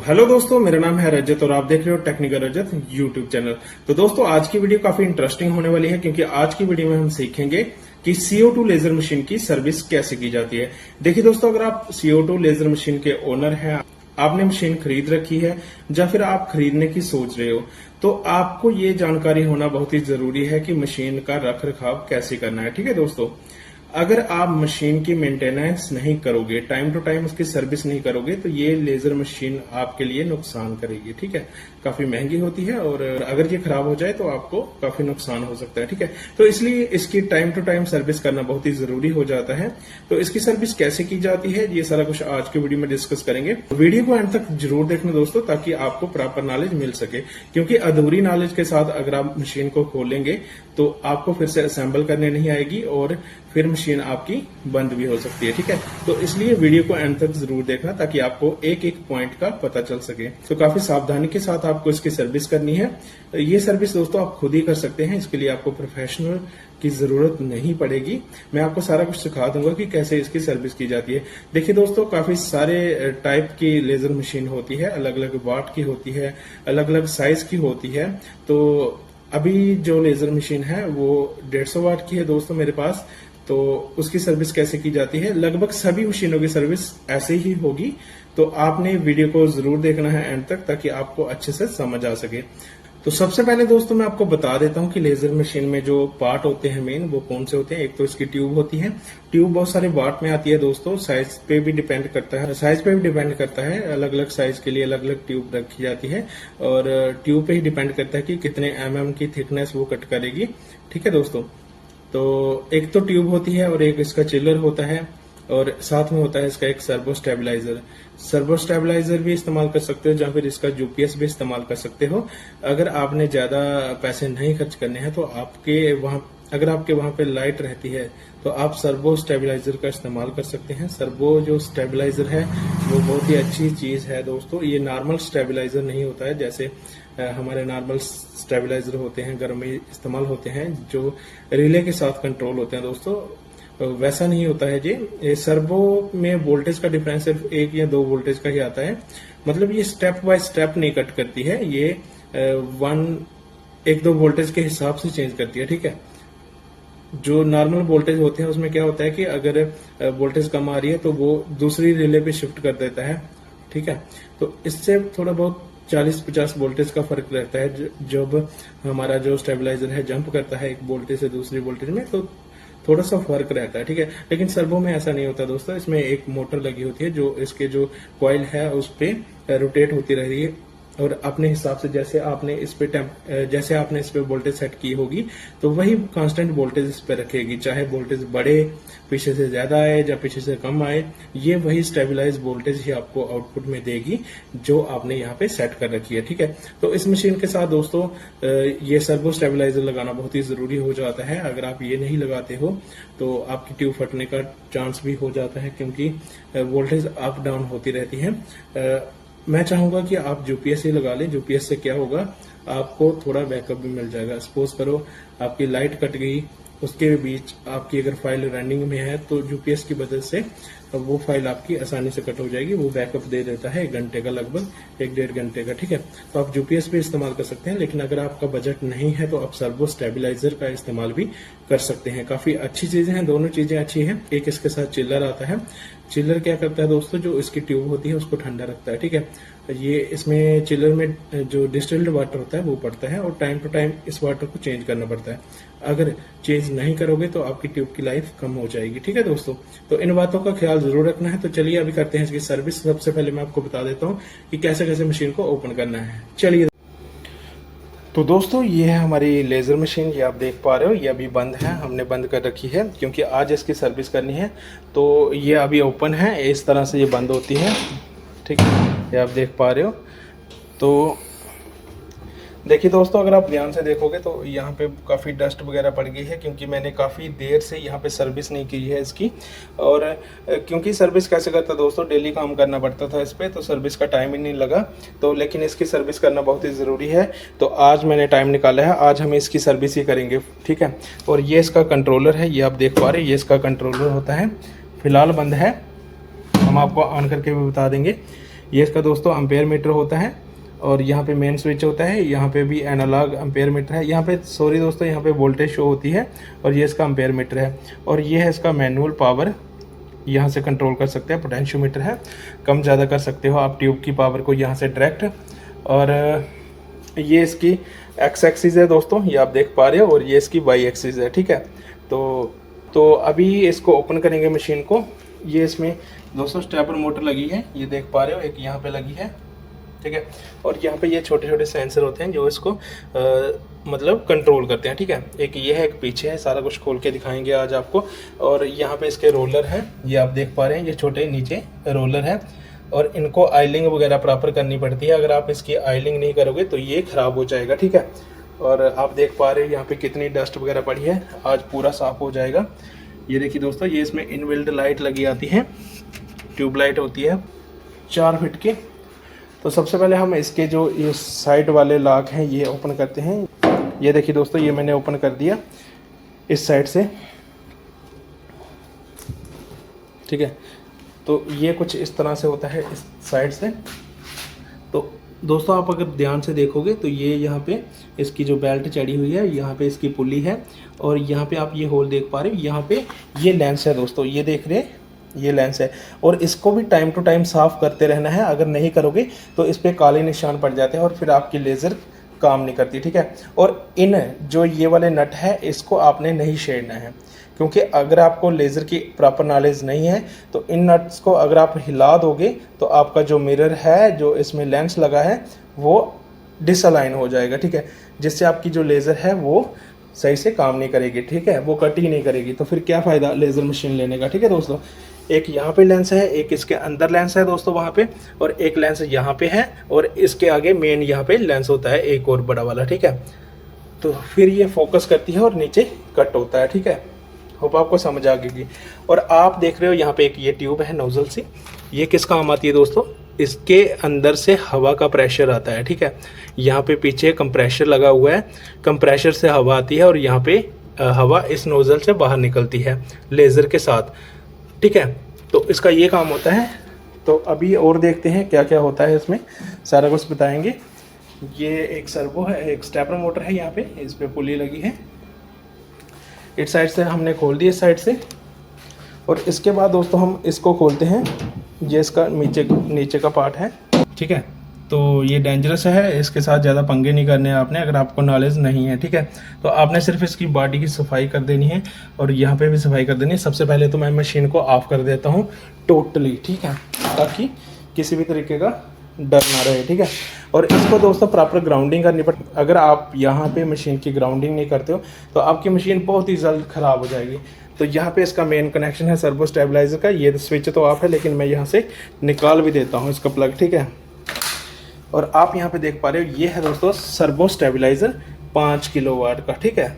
Hello दोस्तों, मेरा नाम है रजत और आप देख रहे हो टेक्निकल रजत यूट्यूब चैनल। तो दोस्तों, आज की वीडियो काफी इंटरेस्टिंग होने वाली है क्योंकि आज की वीडियो में हम सीखेंगे कि CO2 लेजर मशीन की सर्विस कैसे की जाती है। देखिए दोस्तों, अगर आप CO2 लेजर मशीन के ओनर हैं, आपने मशीन खरीद रखी है या फिर आप खरीदने की सोच रहे हो, तो आपको ये जानकारी होना बहुत ही जरूरी है कि मशीन का रख रखाव कैसे करना है। ठीक है दोस्तों, अगर आप मशीन की मेंटेनेंस नहीं करोगे, टाइम टू टाइम उसकी सर्विस नहीं करोगे, तो ये लेजर मशीन आपके लिए नुकसान करेगी। ठीक है, काफी महंगी होती है और अगर ये खराब हो जाए तो आपको काफी नुकसान हो सकता है। ठीक है, तो इसलिए इसकी टाइम टू टाइम सर्विस करना बहुत ही जरूरी हो जाता है। तो इसकी सर्विस कैसे की जाती है, ये सारा कुछ आज की वीडियो में डिस्कस करेंगे। वीडियो को एंड तक जरूर देखना दोस्तों, ताकि आपको प्रॉपर नॉलेज मिल सके, क्योंकि अधूरी नॉलेज के साथ अगर आप मशीन को खोलेंगे तो आपको फिर से असेंबल करने नहीं आएगी और फिर मशीन आपकी बंद भी हो सकती है। ठीक है, तो इसलिए वीडियो को एंड तक जरूर देखना ताकि आपको एक एक पॉइंट का पता चल सके। तो काफी सावधानी के साथ आपको इसकी सर्विस करनी है। ये सर्विस दोस्तों आप खुद ही कर सकते हैं, इसके लिए आपको प्रोफेशनल की जरूरत नहीं पड़ेगी। मैं आपको सारा कुछ सिखा दूंगा कि कैसे इसकी सर्विस की जाती है। देखिए दोस्तों, काफी सारे टाइप की लेजर मशीन होती है, अलग अलग वाट की होती है, अलग अलग साइज की होती है। तो अभी जो लेजर मशीन है वो 150 वाट की है दोस्तों मेरे पास। तो उसकी सर्विस कैसे की जाती है, लगभग सभी मशीनों की सर्विस ऐसे ही होगी। तो आपने वीडियो को जरूर देखना है एंड तक, ताकि आपको अच्छे से समझ आ सके। तो सबसे पहले दोस्तों मैं आपको बता देता हूं कि लेजर मशीन में जो पार्ट होते हैं मेन, वो कौन से होते हैं। एक तो इसकी ट्यूब होती है। ट्यूब बहुत सारे वाट में आती है दोस्तों, साइज पे भी डिपेंड करता है, अलग अलग साइज के लिए अलग अलग ट्यूब रखी जाती है और ट्यूब पे ही डिपेंड करता है कि कितने mm की थिकनेस वो कट करेगी। ठीक है दोस्तों, तो एक तो ट्यूब होती है और एक इसका चिलर होता है और साथ में होता है इसका एक सर्वो स्टेबलाइजर। सर्वो स्टेबलाइजर भी इस्तेमाल कर सकते हो या फिर इसका यूपीएस भी इस्तेमाल कर सकते हो। अगर आपने ज्यादा पैसे नहीं खर्च करने हैं तो अगर आपके वहां पे लाइट रहती है तो आप सर्वो स्टेबलाइजर का इस्तेमाल कर सकते हैं। सर्वो जो स्टेबलाइजर है वो बहुत ही अच्छी चीज है दोस्तों। ये नॉर्मल स्टेबलाइजर नहीं होता है जैसे हमारे नॉर्मल स्टेबलाइजर होते हैं, घर में इस्तेमाल होते हैं, जो रिले के साथ कंट्रोल होते हैं दोस्तों, वैसा नहीं होता है जी। सर्वो में वोल्टेज का डिफरेंस सिर्फ 1 या 2 वोल्टेज का ही आता है। मतलब ये स्टेप बाय स्टेप नहीं कट करती है, ये 1-2 वोल्टेज के हिसाब से चेंज करती है। ठीक है, जो नॉर्मल वोल्टेज होते हैं उसमें क्या होता है कि अगर वोल्टेज कम आ रही है तो वो दूसरी रिले पे शिफ्ट कर देता है। ठीक है, तो इससे थोड़ा बहुत 40-50 वोल्टेज का फर्क रहता है जब हमारा जो स्टेबलाइजर है जंप करता है एक वोल्टेज से दूसरी वोल्टेज में, तो थोड़ा सा फर्क रहता है। ठीक है, लेकिन सर्वो में ऐसा नहीं होता दोस्तों। इसमें एक मोटर लगी होती है जो इसके जो कॉइल है उस पे रोटेट होती रह रही है और अपने हिसाब से जैसे आपने इस पे वोल्टेज सेट की होगी तो वही कांस्टेंट वोल्टेज इस पे रखेगी, चाहे वोल्टेज बढ़े, पीछे से ज्यादा आए या पीछे से कम आए, ये वही स्टेबलाइज वोल्टेज ही आपको आउटपुट में देगी जो आपने यहाँ पे सेट कर रखी है। ठीक है, तो इस मशीन के साथ दोस्तों ये सर्वो स्टेबलाइजर लगाना बहुत ही जरूरी हो जाता है। अगर आप ये नहीं लगाते हो तो आपकी ट्यूब फटने का चांस भी हो जाता है, क्योंकि वोल्टेज अप डाउन होती रहती है। मैं चाहूंगा कि आप यूपीएस ही लगा लें। यूपीएस से क्या होगा, आपको थोड़ा बैकअप भी मिल जाएगा। सपोज करो आपकी लाइट कट गई, उसके बीच आपकी अगर फाइल रनिंग में है तो यूपीएस की वजह से वो फाइल आपकी आसानी से कट हो जाएगी। वो बैकअप दे देता है 1 घंटे का, लगभग 1-1.5 घंटे का। ठीक है, तो आप यूपीएस भी इस्तेमाल कर सकते हैं, लेकिन अगर आपका बजट नहीं है तो आप सर्वो स्टेबलाइजर का इस्तेमाल भी कर सकते हैं। काफी अच्छी चीजें हैं, दोनों चीजें अच्छी हैं। एक इसके साथ चिल्लर आता है। चिल्लर क्या करता है दोस्तों, जो इसकी ट्यूब होती है उसको ठंडा रखता है। ठीक है, ये इसमें चिल्लर में जो डिस्टिल्ड वाटर होता है वो पड़ता है और टाइम टू टाइम इस वाटर को चेंज करना पड़ता है। अगर चेंज नहीं करोगे तो आपकी ट्यूब की लाइफ कम हो जाएगी। ठीक है दोस्तों, तो इन बातों का ख्याल जरूर रखना है। तो चलिए अभी करते हैं इसकी सर्विस। सबसे पहले मैं आपको बता देता हूँ कि कैसे कैसे मशीन को ओपन करना है। चलिए, तो दोस्तों ये है हमारी लेजर मशीन, ये आप देख पा रहे हो। ये अभी बंद है, हमने बंद कर रखी है क्योंकि आज इसकी सर्विस करनी है। तो ये अभी ओपन है, इस तरह से ये बंद होती है। ठीक है, ये आप देख पा रहे हो। तो देखिए दोस्तों, अगर आप ध्यान से देखोगे तो यहाँ पे काफ़ी डस्ट वगैरह पड़ गई है, क्योंकि मैंने काफ़ी देर से यहाँ पे सर्विस नहीं की है इसकी। और क्योंकि सर्विस कैसे करता दोस्तों, डेली काम करना पड़ता था इस पर, तो सर्विस का टाइम ही नहीं लगा। तो लेकिन इसकी सर्विस करना बहुत ही ज़रूरी है, तो आज मैंने टाइम निकाला है। आज हम इसकी सर्विस ही करेंगे। ठीक है, और ये इसका कंट्रोलर है, ये आप देख पा रहे हैं, ये इसका कंट्रोलर होता है। फिलहाल बंद है, हम आपको ऑन करके भी बता देंगे। ये इसका दोस्तों एम्पेयर मीटर होता है और यहाँ पे मेन स्विच होता है, यहाँ पे भी एनालॉग एम्पेयर मीटर है, यहाँ पे सॉरी दोस्तों यहाँ पे वोल्टेज शो होती है और ये इसका एम्पेयर मीटर है। और ये है इसका मैनुअल पावर, यहाँ से कंट्रोल कर सकते हैं। पोटेंशियोमीटर है, कम ज़्यादा कर सकते हो आप ट्यूब की पावर को यहाँ से डायरेक्ट। और ये इसकी एक्स एक्सिस है दोस्तों, ये आप देख पा रहे हो, और ये इसकी वाई एक्सिस है, ठीक है। तो अभी इसको ओपन करेंगे मशीन को। ये इसमें दोस्तों स्टेपर मोटर लगी है, ये देख पा रहे हो, एक यहाँ पे लगी है, ठीक है। और यहाँ पे ये छोटे छोटे सेंसर होते हैं जो इसको मतलब कंट्रोल करते हैं, ठीक है। एक ये है, एक पीछे है, सारा कुछ खोल के दिखाएंगे आज आपको। और यहाँ पे इसके रोलर हैं, ये आप देख पा रहे हैं, ये छोटे नीचे रोलर है और इनको आयलिंग वगैरह प्रॉपर करनी पड़ती है। अगर आप इसकी आयलिंग नहीं करोगे तो ये ख़राब हो जाएगा, ठीक है। और आप देख पा रहे हो यहाँ पे कितनी डस्ट वगैरह पड़ी है, आज पूरा साफ़ हो जाएगा। ये देखिए दोस्तों, ये इसमें इनबिल्ट लाइट लगी आती है, ट्यूब लाइट होती है 4 फीट की। तो सबसे पहले हम इसके जो ये साइड वाले लॉक हैं ये ओपन करते हैं। ये देखिए दोस्तों, ये मैंने ओपन कर दिया इस साइड से, ठीक है। तो ये कुछ इस तरह से होता है इस साइड से। तो दोस्तों आप अगर ध्यान से देखोगे तो ये यहाँ पे इसकी जो बेल्ट चढ़ी हुई है, यहाँ पे इसकी पुली है और यहाँ पे आप ये होल देख पा रहे हो, यहाँ पे ये लेंस है दोस्तों, ये देख रहे हैं, ये लेंस है। और इसको भी टाइम टू टाइम साफ़ करते रहना है, अगर नहीं करोगे तो इस पर काले निशान पड़ जाते हैं और फिर आपकी लेज़र काम नहीं करती, ठीक है। और इन जो ये वाले नट है इसको आपने नहीं छेड़ना है, क्योंकि अगर आपको लेज़र की प्रॉपर नॉलेज नहीं है तो इन नट्स को अगर आप हिला दोगे तो आपका जो मिरर है, जो इसमें लेंस लगा है, वो डिसअलाइन हो जाएगा, ठीक है। जिससे आपकी जो लेज़र है वो सही से काम नहीं करेगी, ठीक है, वो कट ही नहीं करेगी। तो फिर क्या फ़ायदा लेज़र मशीन लेने का, ठीक है दोस्तों। एक यहाँ पे लेंस है, एक इसके अंदर लेंस है दोस्तों वहाँ पे, और एक लेंस यहाँ पे है, और इसके आगे मेन यहाँ पे लेंस होता है एक और बड़ा वाला, ठीक है। तो फिर ये फोकस करती है और नीचे कट होता है, ठीक है। होप आपको समझ आ गई। और आप देख रहे हो यहाँ पे एक ये ट्यूब है नोजल सी, ये किस काम आती है दोस्तों, इसके अंदर से हवा का प्रेशर आता है, ठीक है। यहाँ पे पीछे कंप्रेशर लगा हुआ है, कंप्रेशर से हवा आती है और यहाँ पे हवा इस नोजल से बाहर निकलती है लेज़र के साथ, ठीक है। तो इसका ये काम होता है। तो अभी और देखते हैं क्या क्या होता है इसमें, सारा कुछ बताएंगे। ये एक सर्वो है, एक स्टेपर मोटर है, यहाँ पे इस पे पुली लगी है, इस साइड से हमने खोल दी, इस साइड से। और इसके बाद दोस्तों हम इसको खोलते हैं, ये इसका नीचे का पार्ट है, ठीक है। तो ये डेंजरस है, इसके साथ ज़्यादा पंगे नहीं करने आपने अगर आपको नॉलेज नहीं है, ठीक है। तो आपने सिर्फ इसकी बॉडी की सफाई कर देनी है और यहाँ पे भी सफाई कर देनी है। सबसे पहले तो मैं मशीन को ऑफ कर देता हूँ टोटली, ठीक है, ताकि किसी भी तरीके का डर ना रहे, ठीक है। और इसको दोस्तों प्रॉपर ग्राउंडिंग करनी पड़ती। अगर आप यहाँ पे मशीन की ग्राउंडिंग नहीं करते हो तो आपकी मशीन बहुत ही जल्द ख़राब हो जाएगी। तो यहाँ पे इसका मेन कनेक्शन है सर्वो स्टेबलाइजर का, ये स्विच तो ऑफ है लेकिन मैं यहाँ से निकाल भी देता हूँ इसका प्लग, ठीक है। और आप यहाँ पे देख पा रहे हो, ये है दोस्तों सर्वो स्टेबलाइजर 5 किलोवाट का, ठीक है।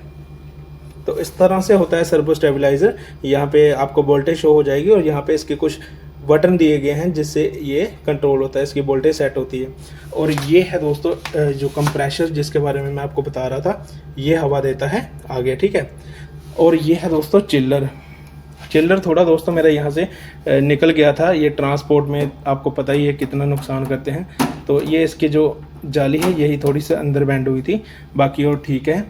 तो इस तरह से होता है सर्वो स्टेबलाइजर। यहाँ पे आपको वोल्टेज शो हो जाएगी और यहाँ पे इसके कुछ बटन दिए गए हैं जिससे ये कंट्रोल होता है, इसकी वोल्टेज सेट होती है। और ये है दोस्तों जो कंप्रेशर जिसके बारे में मैं आपको बता रहा था, ये हवा देता है आगे, ठीक है। और ये है दोस्तों चिल्लर थोड़ा दोस्तों मेरा यहाँ से निकल गया था, ये ट्रांसपोर्ट में आपको पता ही है कितना नुकसान करते हैं। तो ये इसकी जो जाली है यही थोड़ी सी अंदर बैंड हुई थी, बाकी और ठीक है।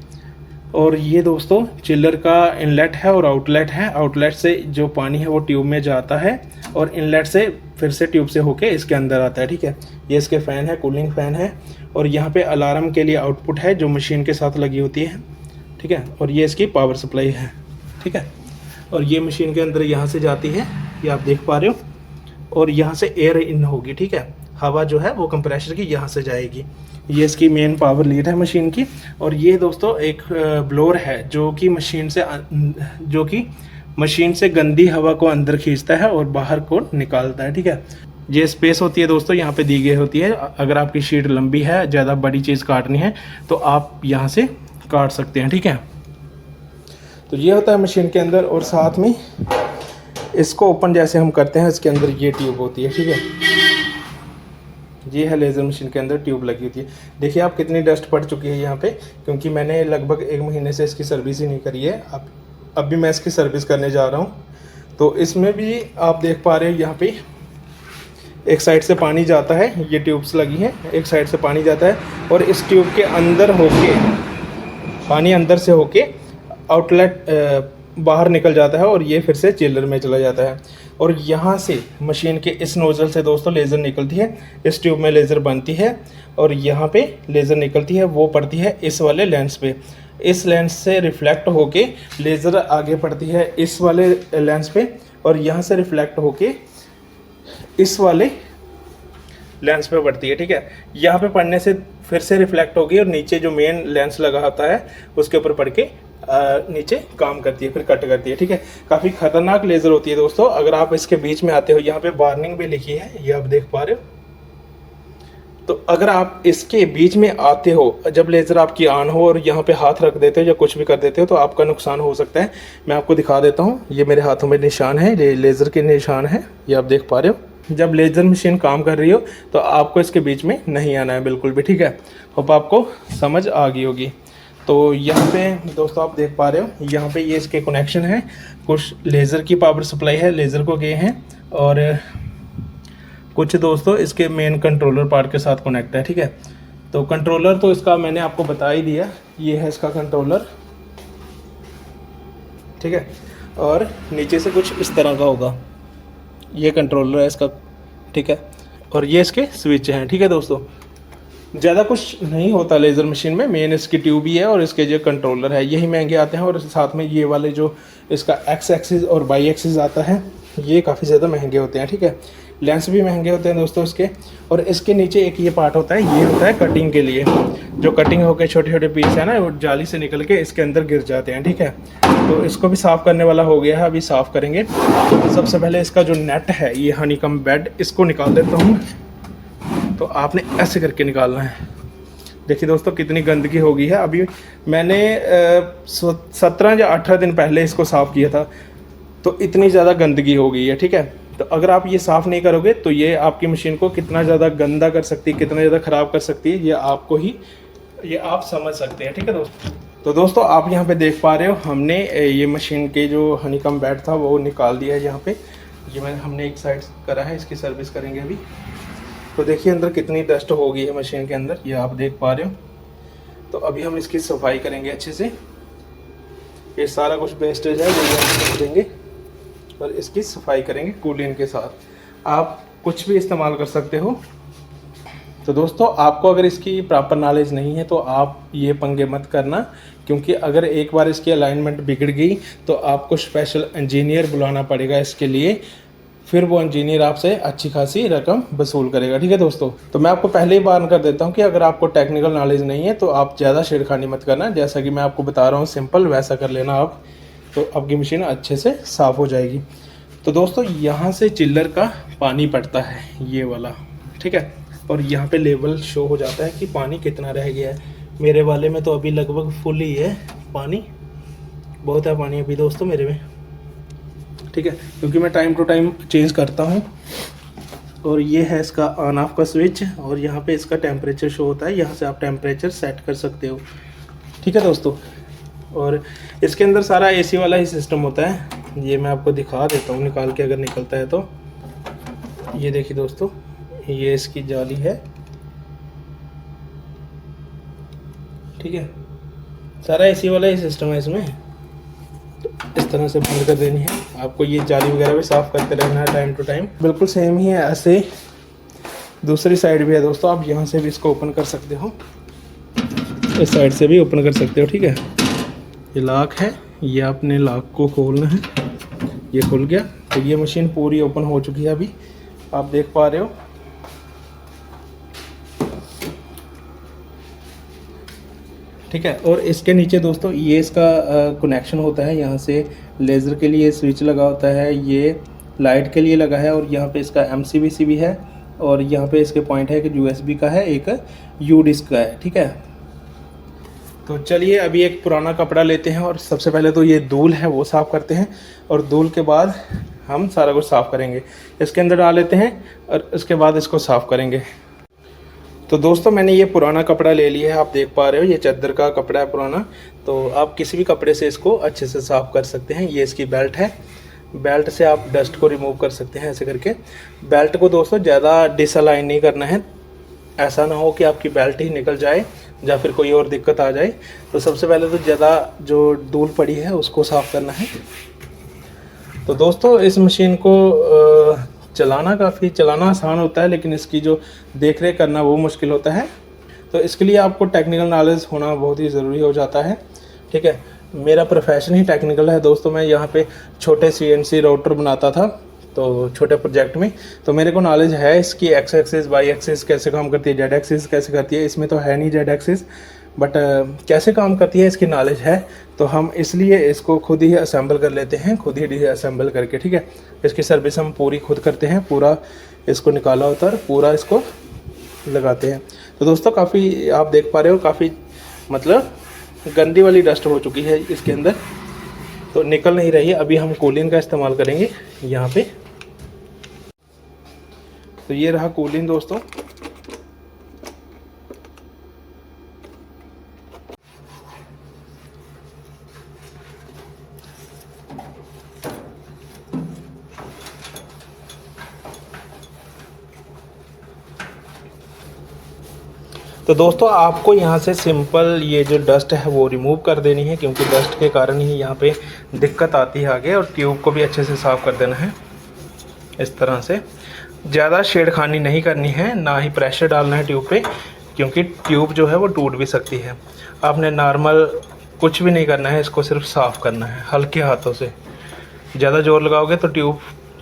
और ये दोस्तों चिल्लर का इनलेट है और आउटलेट है। आउटलेट से जो पानी है वो ट्यूब में जाता है और इनलेट से फिर से ट्यूब से होके इसके अंदर आता है, ठीक है। ये इसके फ़ैन है, कूलिंग फ़ैन है। और यहाँ पे अलार्म के लिए आउटपुट है जो मशीन के साथ लगी होती है, ठीक है। और ये इसकी पावर सप्लाई है, ठीक है। और ये मशीन के अंदर यहाँ से जाती है, ये आप देख पा रहे हो। और यहाँ से एयर इन होगी, ठीक है, हवा जो है वो कंप्रेशर की यहाँ से जाएगी। ये इसकी मेन पावर लीड है मशीन की। और ये दोस्तों एक ब्लोअर है जो कि मशीन से गंदी हवा को अंदर खींचता है और बाहर को निकालता है, ठीक है। ये स्पेस होती है दोस्तों यहाँ पे दी गई होती है। अगर आपकी शीट लंबी है, ज़्यादा बड़ी चीज़ काटनी है तो आप यहाँ से काट सकते हैं, ठीक है। तो ये होता है मशीन के अंदर। और साथ में इसको ओपन जैसे हम करते हैं, इसके अंदर ये ट्यूब होती है, ठीक है। ये है लेज़र मशीन के अंदर ट्यूब लगी होती है। देखिए आप कितनी डस्ट पड़ चुकी है यहाँ पे, क्योंकि मैंने लगभग 1 महीने से इसकी सर्विस ही नहीं करी है। अब भी मैं इसकी सर्विस करने जा रहा हूँ। तो इसमें भी आप देख पा रहे हो यहाँ पे एक साइड से पानी जाता है, ये ट्यूब्स लगी हैं, एक साइड से पानी जाता है और इस ट्यूब के अंदर होके पानी अंदर से होके आउटलेट बाहर निकल जाता है और ये फिर से चिलर में चला जाता है। और यहाँ से मशीन के इस नोज़ल से दोस्तों लेज़र निकलती है, इस ट्यूब में लेज़र बनती है और यहाँ पे लेज़र निकलती है, वो पड़ती है इस वाले लेंस पे। इस लेंस से रिफ्लेक्ट होके लेज़र आगे पड़ती है इस वाले लेंस पे और यहाँ से रिफ्लेक्ट होके इस वाले लेंस पे पड़ती है। ठीक है, यहाँ पे पड़ने से फिर से रिफ्लेक्ट होगी और नीचे जो मेन लेंस लगा होता है उसके ऊपर पड़ के नीचे काम करती है, फिर कट करती है। ठीक है, काफ़ी खतरनाक लेज़र होती है दोस्तों। अगर आप इसके बीच में आते हो, यहाँ पे वार्निंग भी लिखी है, ये आप देख पा रहे हो। तो अगर आप इसके बीच में आते हो, जब लेज़र आपकी ऑन हो और यहाँ पे हाथ रख देते हो या कुछ भी कर देते हो तो आपका नुकसान हो सकता है। मैं आपको दिखा देता हूँ, ये मेरे हाथों में निशान है, ये लेज़र के निशान है, ये आप देख पा रहे हो। जब लेज़र मशीन काम कर रही हो तो आपको इसके बीच में नहीं आना है बिल्कुल भी। ठीक है, होप आपको समझ आ गई होगी। तो यहाँ पे दोस्तों आप देख पा रहे हो, यहाँ पे ये इसके कनेक्शन है, कुछ लेज़र की पावर सप्लाई है, लेज़र को गए हैं और कुछ दोस्तों इसके मेन कंट्रोलर पार्ट के साथ कनेक्ट है। ठीक है, तो कंट्रोलर तो इसका मैंने आपको बता ही दिया, ये है इसका कंट्रोलर। ठीक है, और नीचे से कुछ इस तरह का होगा, ये कंट्रोलर है इसका। ठीक है, और ये इसके स्विच हैं। ठीक है दोस्तों, ज़्यादा कुछ नहीं होता लेज़र मशीन में, मेन इसकी ट्यूब ही है और इसके जो कंट्रोलर है यही महंगे आते हैं और साथ में ये वाले जो इसका एक्स एक्सिस और वाई एक्सिस आता है ये काफ़ी ज़्यादा महंगे होते हैं। ठीक है, लेंस भी महंगे होते हैं दोस्तों इसके। और इसके नीचे एक ये पार्ट होता है, ये होता है कटिंग के लिए, जो कटिंग होकर छोटे छोटे पीस है ना, वो जाली से निकल के इसके अंदर गिर जाते हैं। ठीक है, तो इसको भी साफ़ करने वाला हो गया है, अभी साफ़ करेंगे। सबसे पहले इसका जो नेट है, ये हनीकम बेड, इसको निकाल देता हूँ। तो आपने ऐसे करके निकालना है। देखिए दोस्तों कितनी गंदगी हो गई है। अभी मैंने 17 या 18 दिन पहले इसको साफ़ किया था, तो इतनी ज़्यादा गंदगी हो गई है। ठीक है, तो अगर आप ये साफ़ नहीं करोगे तो ये आपकी मशीन को कितना ज़्यादा गंदा कर सकती है, कितना ज़्यादा ख़राब कर सकती है, ये आप समझ सकते हैं। ठीक है दोस्तों, तो दोस्तों आप यहाँ पे देख पा रहे हो, हमने ये मशीन के जो हनीकम बेड था वो निकाल दिया है। यहाँ पे ये हमने एक साइड करा है, इसकी सर्विस करेंगे अभी। तो देखिए अंदर कितनी डस्ट हो गई है मशीन के अंदर, ये आप देख पा रहे हो। तो अभी हम इसकी सफाई करेंगे अच्छे से। ये सारा कुछ वेस्टेज है वो हम देंगे और इसकी सफाई करेंगे कूलिन के साथ। आप कुछ भी इस्तेमाल कर सकते हो। तो दोस्तों आपको अगर इसकी प्रॉपर नॉलेज नहीं है तो आप ये पंगे मत करना, क्योंकि अगर एक बार इसकी अलाइनमेंट बिगड़ गई तो आपको स्पेशल इंजीनियर बुलाना पड़ेगा इसके लिए, फिर वो इंजीनियर आपसे अच्छी खासी रकम वसूल करेगा। ठीक है दोस्तों, तो मैं आपको पहले ही वार्न कर देता हूँ कि अगर आपको टेक्निकल नॉलेज नहीं है तो आप ज़्यादा छेड़खानी मत करना। जैसा कि मैं आपको बता रहा हूँ सिंपल वैसा कर लेना आप, तो आपकी मशीन अच्छे से साफ़ हो जाएगी। तो दोस्तों यहाँ से चिल्लर का पानी पड़ता है ये वाला। ठीक है, और यहाँ पे लेवल शो हो जाता है कि पानी कितना रह गया है। मेरे वाले में तो अभी लगभग फुल ही है पानी, बहुत है पानी अभी दोस्तों मेरे में। ठीक है, क्योंकि मैं टाइम टू टाइम चेंज करता हूँ। और ये है इसका ऑन ऑफ का स्विच और यहाँ पे इसका टेम्परेचर शो होता है, यहाँ से आप टेम्परेचर सेट कर सकते हो। ठीक है दोस्तों, और इसके अंदर सारा एसी वाला ही सिस्टम होता है। ये मैं आपको दिखा देता हूँ निकाल के, अगर निकलता है तो। ये देखिए दोस्तों, ये इसकी जाली है। ठीक है, सारा एसी वाला ही सिस्टम है इसमें। तो इस तरह से बंद कर देनी है आपको। ये जाली वगैरह भी साफ़ करते रहना है टाइम टू टाइम। बिल्कुल सेम ही है ऐसे दूसरी साइड भी है दोस्तों, आप यहाँ से भी इसको ओपन कर सकते हो, इस साइड से भी ओपन कर सकते हो। ठीक है, ये लॉक है, ये आपने लॉक को खोलना है, ये खुल गया। तो ये मशीन पूरी ओपन हो चुकी है अभी, आप देख पा रहे हो। ठीक है, और इसके नीचे दोस्तों ये इसका कनेक्शन होता है, यहाँ से लेज़र के लिए स्विच लगा होता है, ये लाइट के लिए लगा है, और यहाँ पे इसका MCBC भी है, और यहाँ पे इसके पॉइंट है कि USB का है, एक U डिस्क का है। ठीक है, तो चलिए अभी एक पुराना कपड़ा लेते हैं और सबसे पहले तो ये धूल है वो साफ़ करते हैं, और धूल के बाद हम सारा कुछ साफ़ करेंगे। इसके अंदर डाल लेते हैं और उसके बाद इसको साफ़ करेंगे। तो दोस्तों मैंने ये पुराना कपड़ा ले लिया है, आप देख पा रहे हो, ये चादर का कपड़ा है पुराना। तो आप किसी भी कपड़े से इसको अच्छे से साफ़ कर सकते हैं। ये इसकी बेल्ट है, बेल्ट से आप डस्ट को रिमूव कर सकते हैं ऐसे करके। बेल्ट को दोस्तों ज़्यादा डिसअलाइन नहीं करना है, ऐसा ना हो कि आपकी बेल्ट ही निकल जाए या फिर कोई और दिक्कत आ जाए। तो सबसे पहले तो ज़्यादा जो धूल पड़ी है उसको साफ़ करना है। तो दोस्तों इस मशीन को चलाना आसान होता है, लेकिन इसकी जो देख रेख करना वो मुश्किल होता है। तो इसके लिए आपको टेक्निकल नॉलेज होना बहुत ही ज़रूरी हो जाता है, ठीक है। मेरा प्रोफेशन ही टेक्निकल है दोस्तों। मैं यहाँ पे छोटे CNC राउटर बनाता था, तो छोटे प्रोजेक्ट में, तो मेरे को नॉलेज है इसकी एक्स एक्सिस वाई एक्सिस कैसे काम करती है, जेड एक्सिस कैसे करती है। इसमें तो है नहीं जेड एक्सिस, बट कैसे काम करती है इसकी नॉलेज है। तो हम इसलिए इसको खुद ही असेंबल कर लेते हैं, खुद ही डिसअसेंबल करके, ठीक है। इसकी सर्विस हम पूरी खुद करते हैं, पूरा इसको निकाला होता है, पूरा इसको लगाते हैं। तो दोस्तों काफ़ी आप देख पा रहे हो, काफ़ी मतलब गंदी वाली डस्ट हो चुकी है इसके अंदर, तो निकल नहीं रही है। अभी हम कूलिंग का इस्तेमाल करेंगे यहाँ पे। तो ये रहा कूलिंग दोस्तों। तो दोस्तों आपको यहाँ से सिंपल ये जो डस्ट है वो रिमूव कर देनी है, क्योंकि डस्ट के कारण ही यहाँ पे दिक्कत आती है आगे। और ट्यूब को भी अच्छे से साफ़ कर देना है इस तरह से। ज़्यादा छेड़खानी नहीं करनी है, ना ही प्रेशर डालना है ट्यूब पे, क्योंकि ट्यूब जो है वो टूट भी सकती है। आपने नॉर्मल कुछ भी नहीं करना है, इसको सिर्फ साफ़ करना है हल्के हाथों से। ज़्यादा ज़ोर लगाओगे तो ट्यूब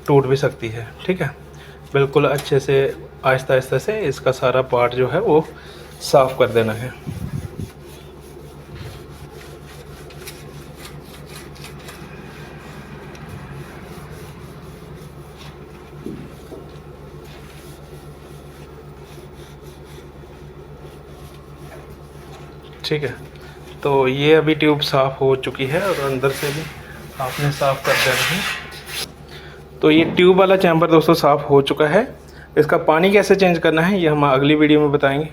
टूट भी सकती है, ठीक है। बिल्कुल अच्छे से आहिस्ता आहिस्ता से इसका सारा पार्ट जो है वो साफ़ कर देना है। ठीक है, तो ये अभी ट्यूब साफ़ हो चुकी है और अंदर से भी आपने साफ़ कर देना है। तो ये ट्यूब वाला चैम्बर दोस्तों साफ़ हो चुका है। इसका पानी कैसे चेंज करना है ये हम अगली वीडियो में बताएंगे।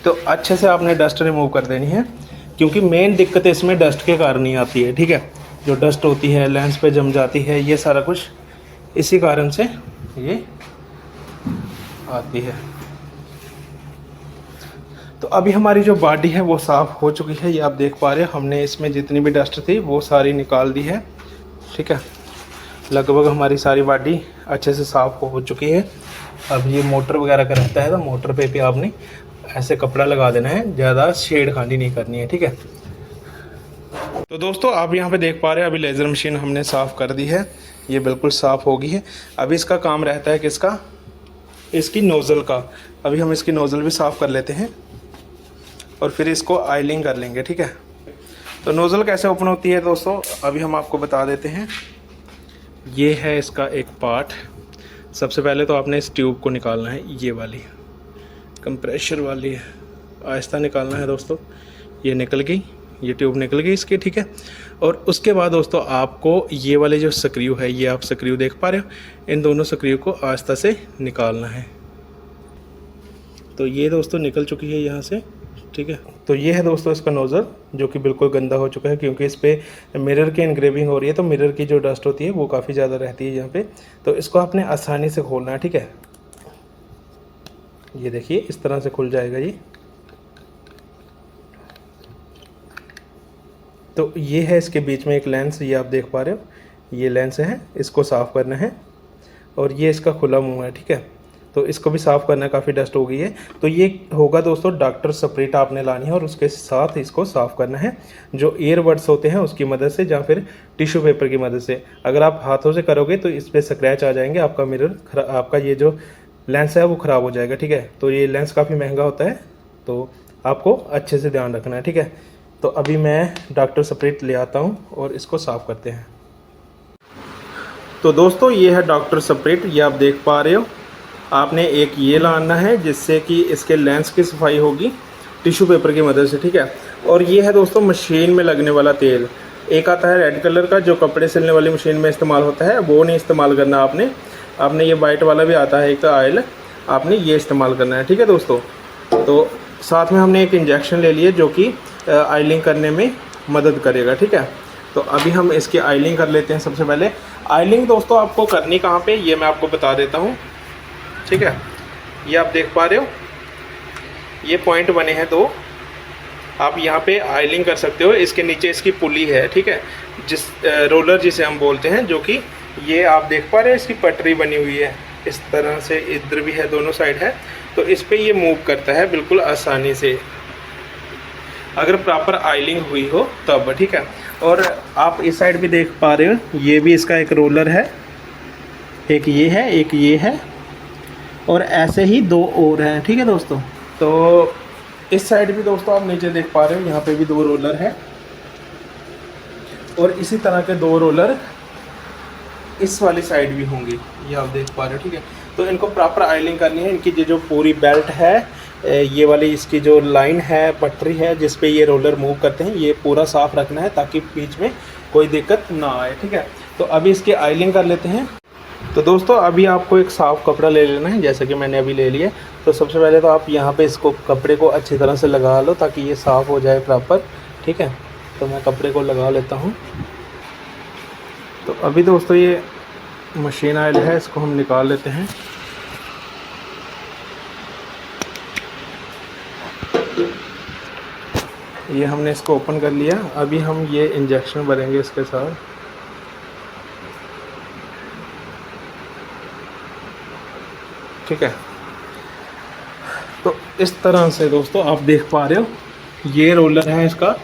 तो अच्छे से आपने डस्ट रिमूव कर देनी है, क्योंकि मेन दिक्कत इसमें डस्ट के कारण ही आती है, ठीक है। जो डस्ट होती है लेंस पे जम जाती है, ये सारा कुछ इसी कारण से ये आती है। तो अभी हमारी जो बॉडी है वो साफ़ हो चुकी है, ये आप देख पा रहे हो। हमने इसमें जितनी भी डस्ट थी वो सारी निकाल दी है, ठीक है। लगभग हमारी सारी बॉडी अच्छे से साफ़ हो चुकी है। अब ये मोटर वगैरह का रहता है, तो मोटर पे भी आपने ऐसे कपड़ा लगा देना है, ज़्यादा छेड़खानी नहीं करनी है, ठीक है। तो दोस्तों आप यहाँ पे देख पा रहे हैं अभी लेज़र मशीन हमने साफ़ कर दी है, ये बिल्कुल साफ़ हो गई है। अभी इसका काम रहता है किसका, इसकी नोज़ल का। अभी हम इसकी नोज़ल भी साफ़ कर लेते हैं और फिर इसको आयलिंग कर लेंगे, ठीक है। तो नोज़ल कैसे ओपन होती है दोस्तों, अभी हम आपको बता देते हैं। ये है इसका एक पार्ट। सबसे पहले तो आपने इस ट्यूब को निकालना है, ये वाली कंप्रेशर वाली है, आहिस्ता निकालना है दोस्तों। ये निकल गई, ये ट्यूब निकल गई इसकी, ठीक है। और उसके बाद दोस्तों आपको ये वाले जो स्क्रू है, ये आप स्क्रू देख पा रहे हो, इन दोनों स्क्रू को आहिस्ता से निकालना है। तो ये दोस्तों निकल चुकी है यहाँ से, ठीक है। तो ये है दोस्तों इसका नोज़ल, जो कि बिल्कुल गंदा हो चुका है, क्योंकि इस पर मिरर की एनग्रेविंग हो रही है। तो मिरर की जो डस्ट होती है वो काफ़ी ज़्यादा रहती है यहाँ पे। तो इसको आपने आसानी से खोलना है, ठीक है। ये देखिए इस तरह से खुल जाएगा ये। तो ये है इसके बीच में एक लेंस, ये आप देख पा रहे हो, ये लेंस है, इसको साफ़ करना है। और ये इसका खुला मुंह है, ठीक है। तो इसको भी साफ़ करना है, काफ़ी डस्ट हो गई है। तो ये होगा दोस्तों डॉक्टर स्प्रिट आपने लानी है, और उसके साथ इसको साफ़ करना है जो ईयरबड्स होते हैं उसकी मदद से, या फिर टिश्यू पेपर की मदद से। अगर आप हाथों से करोगे तो इस पर स्क्रैच आ जाएंगे, आपका मिरर आपका ये जो लेंस है वो ख़राब हो जाएगा, ठीक है। तो ये लेंस काफ़ी महंगा होता है, तो आपको अच्छे से ध्यान रखना है, ठीक है। तो अभी मैं डॉक्टर स्प्रिट ले आता हूँ और इसको साफ़ करते हैं। तो दोस्तों ये है डॉक्टर स्प्रिट, ये आप देख पा रहे हो। आपने एक ये लाना है जिससे कि इसके लेंस की सफाई होगी टिश्यू पेपर की मदद से, ठीक है। और ये है दोस्तों मशीन में लगने वाला तेल। एक आता है रेड कलर का जो कपड़े सिलने वाली मशीन में इस्तेमाल होता है, वो नहीं इस्तेमाल करना आपने ये वाइट वाला भी आता है एक ऑयल, आपने ये इस्तेमाल करना है, ठीक है दोस्तों। तो साथ में हमने एक इंजेक्शन ले लिया जो कि ऑयलिंग करने में मदद करेगा, ठीक है। तो अभी हम इसकी आयलिंग कर लेते हैं। सबसे पहले आयलिंग दोस्तों आपको करनी कहाँ पे, ये मैं आपको बता देता हूँ। ठीक है, ये आप देख पा रहे हो, ये पॉइंट बने हैं दो, आप यहाँ पे आयलिंग कर सकते हो। इसके नीचे इसकी पुली है, ठीक है, जिस रोलर जिसे हम बोलते हैं, जो कि ये आप देख पा रहे हो इसकी पटरी बनी हुई है इस तरह से, इधर भी है, दोनों साइड है। तो इस पे ये मूव करता है बिल्कुल आसानी से, अगर प्रॉपर आयलिंग हुई हो तब। ठीक है, और आप इस साइड भी देख पा रहे हो, ये भी इसका एक रोलर है, एक ये है, एक ये है, और ऐसे ही दो और हैं। ठीक है दोस्तों, तो इस साइड भी दोस्तों आप नीचे देख पा रहे हो, यहाँ पे भी दो रोलर है, और इसी तरह के दो रोलर इस वाली साइड भी होंगी, ये आप देख पा रहे हो। ठीक है, तो इनको प्रॉपर आयलिंग करनी है। इनकी जो पूरी बेल्ट है, ये वाली इसकी जो लाइन है, पटरी है जिस पे ये रोलर मूव करते हैं, ये पूरा साफ़ रखना है ताकि बीच में कोई दिक्कत ना आए। ठीक है, तो अभी इसकी आयलिंग कर लेते हैं। तो दोस्तों अभी आपको एक साफ़ कपड़ा ले लेना है, जैसे कि मैंने अभी ले लिया। तो सबसे पहले तो आप यहाँ पे इसको कपड़े को अच्छी तरह से लगा लो ताकि ये साफ़ हो जाए प्रॉपर। ठीक है, तो मैं कपड़े को लगा लेता हूँ। तो अभी दोस्तों ये मशीन ऑयल है, इसको हम निकाल लेते हैं। ये हमने इसको ओपन कर लिया। अभी हम ये इंजेक्शन भरेंगे इसके साथ। ठीक है, तो इस तरह से दोस्तों आप देख पा रहे हो, ये रोलर है इसका,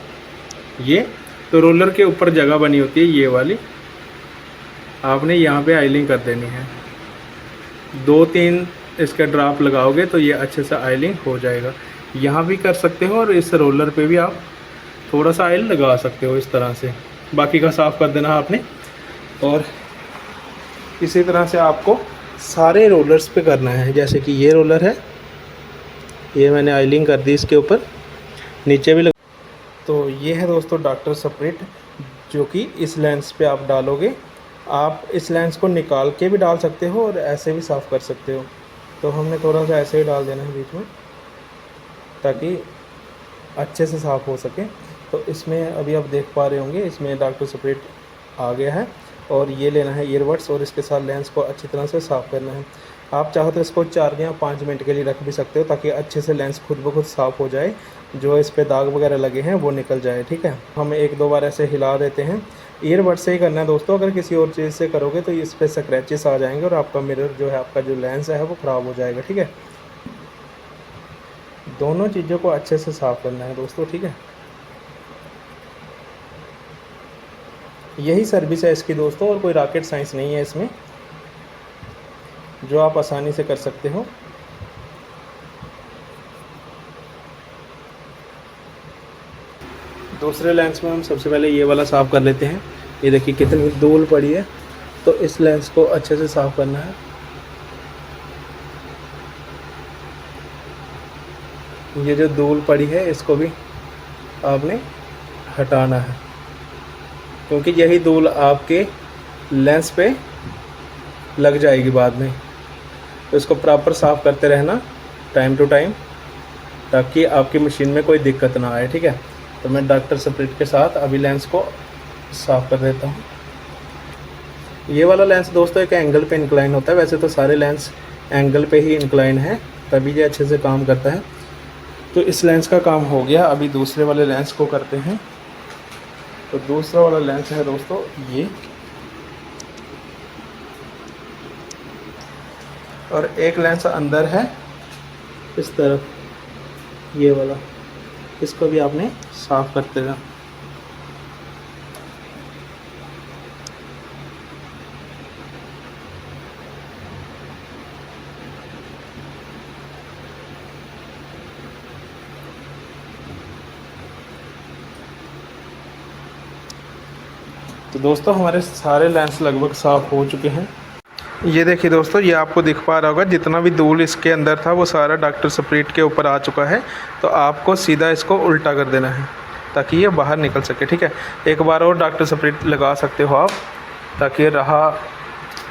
ये तो रोलर के ऊपर जगह बनी होती है ये वाली, आपने यहाँ पे आयलिंग कर देनी है। 2-3 इसका ड्रॉप लगाओगे तो ये अच्छे से आयलिंग हो जाएगा। यहाँ भी कर सकते हो, और इस रोलर पे भी आप थोड़ा सा आयल लगा सकते हो इस तरह से। बाकी का साफ़ कर देना आपने, और इसी तरह से आपको सारे रोलर्स पे करना है। जैसे कि ये रोलर है, ये मैंने आयलिंग कर दी इसके ऊपर, नीचे भी तो ये है दोस्तों डॉक्टर स्पिरिट, जो कि इस लेंस पे आप डालोगे। आप इस लेंस को निकाल के भी डाल सकते हो और ऐसे भी साफ़ कर सकते हो। तो हमने थोड़ा सा ऐसे ही डाल देना है बीच में, ताकि अच्छे से साफ़ हो सके। तो इसमें अभी आप देख पा रहे होंगे, इसमें डॉक्टर स्पिरिट आ गया है, और ये लेना है ईयरबड्स, और इसके साथ लेंस को अच्छी तरह से साफ़ करना है। आप चाहो तो इसको 4 या 5 मिनट के लिए रख भी सकते हो, ताकि अच्छे से लेंस खुद ब खुद साफ़ हो जाए, जो इस पे दाग वगैरह लगे हैं वो निकल जाए। ठीक है, हम 1-2 बार ऐसे हिला देते हैं। ईयरबड से ही करना है दोस्तों, अगर किसी और चीज़ से करोगे तो इस पर स्क्रैचेस आ जाएंगे, और आपका मिरर जो है, आपका जो लेंस है वो ख़राब हो जाएगा। ठीक है, दोनों चीज़ों को अच्छे से साफ़ करना है दोस्तों। ठीक है, यही सर्विस है इसकी दोस्तों, और कोई रॉकेट साइंस नहीं है इसमें, जो आप आसानी से कर सकते हो। दूसरे लेंस में हम सबसे पहले ये वाला साफ़ कर लेते हैं। ये देखिए कितनी धूल पड़ी है, तो इस लेंस को अच्छे से साफ़ करना है। ये जो धूल पड़ी है इसको भी आपने हटाना है, क्योंकि यही धूल आपके लेंस पे लग जाएगी बाद में। तो इसको प्रॉपर साफ़ करते रहना टाइम टू टाइम, ताकि आपकी मशीन में कोई दिक्कत ना आए। ठीक है, तो मैं डॉक्टर स्पिरिट के साथ अभी लेंस को साफ़ कर देता हूँ। ये वाला लेंस दोस्तों एक एंगल पे इंक्लाइन होता है, वैसे तो सारे लेंस एंगल पे ही इंक्लाइन है, तभी ये अच्छे से काम करता है। तो इस लेंस का काम हो गया, अभी दूसरे वाले लेंस को करते हैं। तो दूसरा वाला लेंस है दोस्तों ये, और एक लेंस अंदर है इस तरफ, ये वाला, इसको भी आपने साफ़ करते रहना। तो दोस्तों हमारे सारे लेंस लगभग साफ़ हो चुके हैं। ये देखिए दोस्तों, ये आपको दिख पा रहा होगा, जितना भी धूल इसके अंदर था वो सारा डॉक्टर स्पिरिट के ऊपर आ चुका है। तो आपको सीधा इसको उल्टा कर देना है ताकि ये बाहर निकल सके। ठीक है, एक बार और डॉक्टर स्पिरिट लगा सकते हो आप, ताकि रहा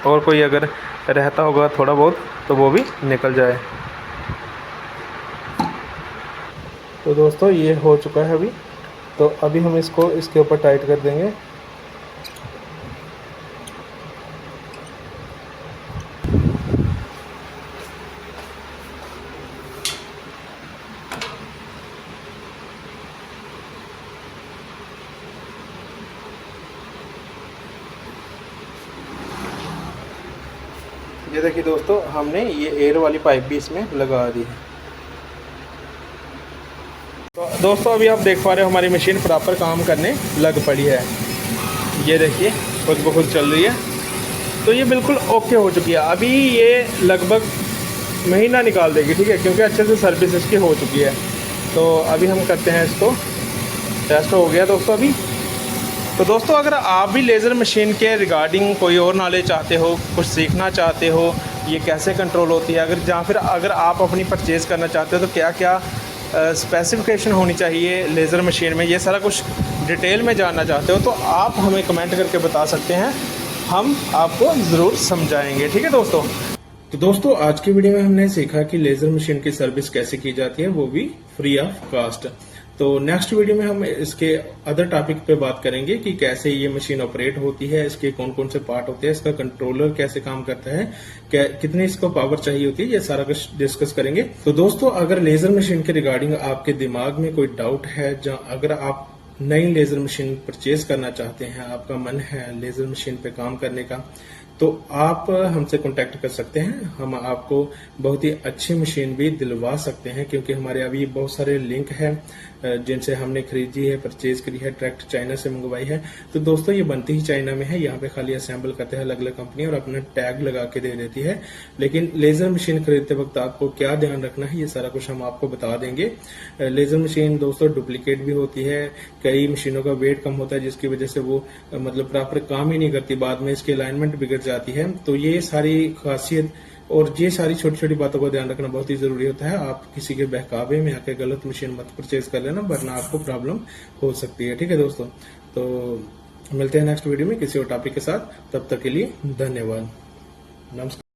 और कोई अगर रहता होगा थोड़ा बहुत तो वो भी निकल जाए। तो दोस्तों ये हो चुका है अभी। तो अभी हम इसको इसके ऊपर टाइट कर देंगे। ये देखिए दोस्तों, हमने ये एयर वाली पाइप भी इसमें लगा दी है। तो दोस्तों अभी आप देख पा रहे हो हमारी मशीन प्रॉपर काम करने लग पड़ी है। ये देखिए खुद ब खुद चल रही है। तो ये बिल्कुल ओके हो चुकी है। अभी ये लगभग महीना निकाल देगी, ठीक है, क्योंकि अच्छे से सर्विस इसकी हो चुकी है। तो अभी हम करते हैं इसको, टेस्ट हो गया दोस्तों अभी। तो दोस्तों अगर आप भी लेज़र मशीन के रिगार्डिंग कोई और नॉलेज चाहते हो, कुछ सीखना चाहते हो, ये कैसे कंट्रोल होती है, फिर अगर आप अपनी परचेज़ करना चाहते हो तो क्या क्या स्पेसिफिकेशन होनी चाहिए लेज़र मशीन में, ये सारा कुछ डिटेल में जानना चाहते हो तो आप हमें कमेंट करके बता सकते हैं, हम आपको ज़रूर समझाएंगे, ठीक है दोस्तों। तो दोस्तों आज की वीडियो में हमने सीखा कि लेज़र मशीन की सर्विस कैसे की जाती है, वो भी फ्री ऑफ कॉस्ट। तो नेक्स्ट वीडियो में हम इसके अदर टॉपिक पे बात करेंगे कि कैसे ये मशीन ऑपरेट होती है, इसके कौन कौन से पार्ट होते हैं, इसका कंट्रोलर कैसे काम करता है, कितनी इसको पावर चाहिए होती है, ये सारा कुछ डिस्कस करेंगे। तो दोस्तों अगर लेज़र मशीन के रिगार्डिंग आपके दिमाग में कोई डाउट है, अगर आप नई लेज़र मशीन परचेज करना चाहते हैं, आपका मन है लेज़र मशीन पे काम करने का, तो आप हमसे कांटेक्ट कर सकते हैं। हम आपको बहुत ही अच्छी मशीन भी दिलवा सकते हैं, क्योंकि हमारे अभी बहुत सारे लिंक हैं जिनसे हमने खरीदी है, परचेज करी है, डायरेक्ट चाइना से मंगवाई है। तो दोस्तों ये बनती ही चाइना में है, यहाँ पे खाली असेंबल करते हैं अलग अलग कंपनी और अपना टैग लगा के दे देती है। लेकिन लेज़र मशीन खरीदते वक्त आपको क्या ध्यान रखना है, ये सारा कुछ हम आपको बता देंगे। लेज़र मशीन दोस्तों डुप्लीकेट भी होती है, कई मशीनों का वेट कम होता है जिसकी वजह से वो मतलब प्रॉपर काम ही नहीं करती, बाद में इसकी अलाइनमेंट बिगड़ जाती है। तो ये सारी खासियत और ये सारी छोटी छोटी बातों का ध्यान रखना बहुत ही जरूरी होता है। आप किसी के बहकावे में आके गलत मशीन मत परचेज कर लेना, वरना आपको प्रॉब्लम हो सकती है, ठीक है दोस्तों। तो मिलते हैं नेक्स्ट वीडियो में किसी और टॉपिक के साथ, तब तक के लिए धन्यवाद, नमस्कार।